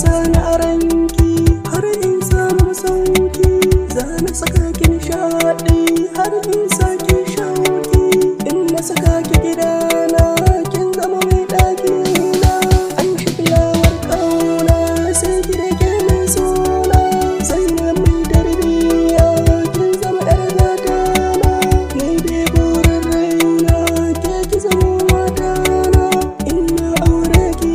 sani a ranki har in samu sauki, zana saka ki nishaɗi har in saki shauki. In na saka ki gidana kin zama mai ɗakina, an shi filawar ƙauna sai ki da ke mai suna. Sai na mai tarbiyya kin zama ƴar gatana, mai dai burin raina ke ki zama matana. In na aure ki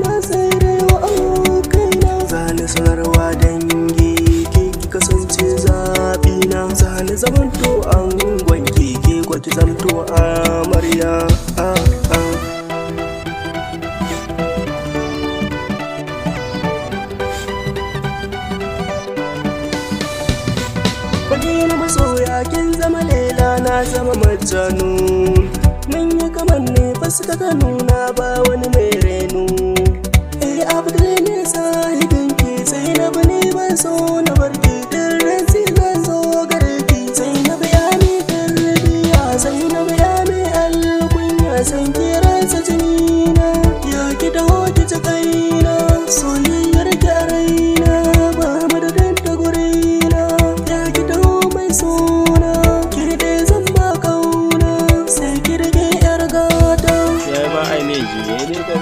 na sayar wa abokaina, zani sanarwa dangi ki kasance zaɓina. Zani zamanto angon ki kwa ki zamto amarya. Fage na masoya kin zama Laila na zama Majnun, mun yi kamar ne fuska ka nuna ba wani mai renu. Abdul ne sahibinki Zainabu ne ban so na barki, dirren zan zo garki. Zainabu ya mi tarbiya, Zainabu ya mi alkunya, san kiransa jinina. Ya ki dawo ki ji kaina, soyayyar ki a raina ba madadin ta gurina. Ya ki dawo mai suna, ki dai zan ba kauna, sai ki rage yar gata. Ya ba ai mai jiye ne ka